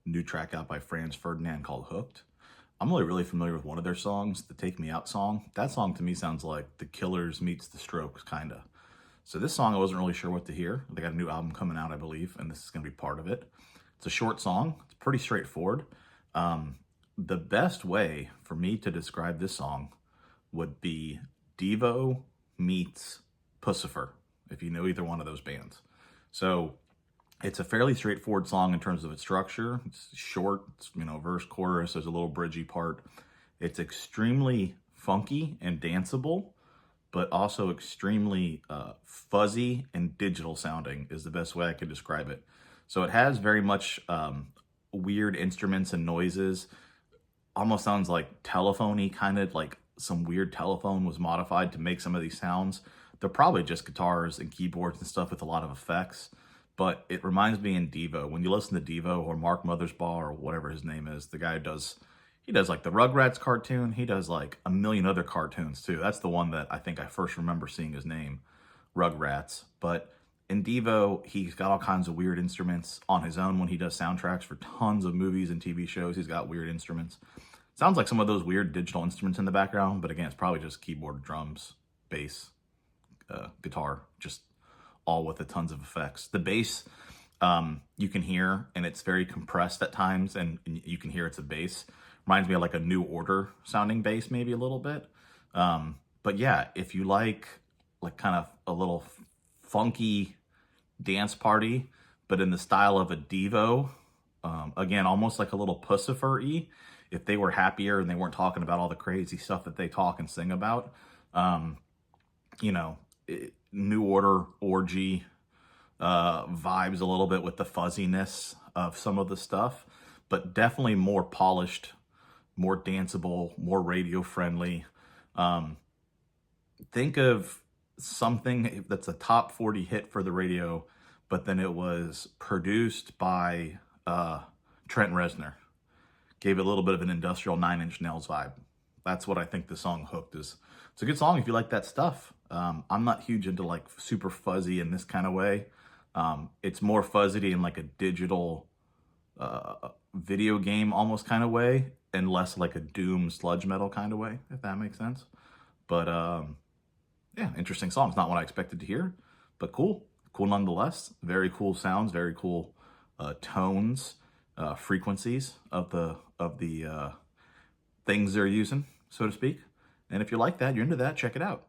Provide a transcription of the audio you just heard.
new track out by Franz Ferdinand called Hooked. I'm only really familiar with one of their songs, the Take Me Out song. That song to me sounds like The Killers meets The Strokes, kinda. So this song I wasn't really sure what to hear. They got a new album coming out, I believe, and this is gonna be part of it. It's a short song. It's pretty straightforward. The best way for me to describe this song would be Devo meets Pussifer, if you know either one of those bands. So it's a fairly straightforward song in terms of its structure. It's short, it's, verse, chorus, there's a little bridgy part. It's extremely funky and danceable, but also extremely fuzzy and digital sounding is the best way I could describe it. So it has very much weird instruments and noises. Almost sounds like telephone-y, kind of like some weird telephone was modified to make some of these sounds. They're probably just guitars and keyboards and stuff with a lot of effects, but it reminds me in Devo. When you listen to Devo or Mark Mothersbaugh or whatever his name is, the guy he does like the Rugrats cartoon. He does like a million other cartoons too. That's the one that I think I first remember seeing his name, Rugrats. But in Devo, he's got all kinds of weird instruments on his own when he does soundtracks for tons of movies and TV shows. He's got weird instruments. Sounds like some of those weird digital instruments in the background, but again, it's probably just keyboard, drums, bass, guitar, just all with tons of effects. The bass, you can hear, and it's very compressed at times, and you can hear it's a bass. Reminds me of like a New Order sounding bass, maybe a little bit. But yeah, if you like kind of a little funky dance party, but in the style of a Devo, again, almost like a little Pussifer-y, if they were happier and they weren't talking about all the crazy stuff that they talk and sing about, New Order, orgy vibes a little bit with the fuzziness of some of the stuff, but definitely more polished, more danceable, more radio friendly. Think of something that's a top 40 hit for the radio, but then it was produced by Trent Reznor. Gave it a little bit of an industrial Nine Inch Nails vibe. That's what I think the song Hooked is. It's a good song if you like that stuff. I'm not huge into like super fuzzy in this kind of way. It's more fuzzy in like a digital video game almost kind of way, and less like a doom sludge metal kind of way, if that makes sense. But yeah, interesting song. It's not what I expected to hear, but cool. Cool nonetheless. Very cool sounds, very cool tones, frequencies of the things they're using, so to speak. And if you like that, you're into that, check it out.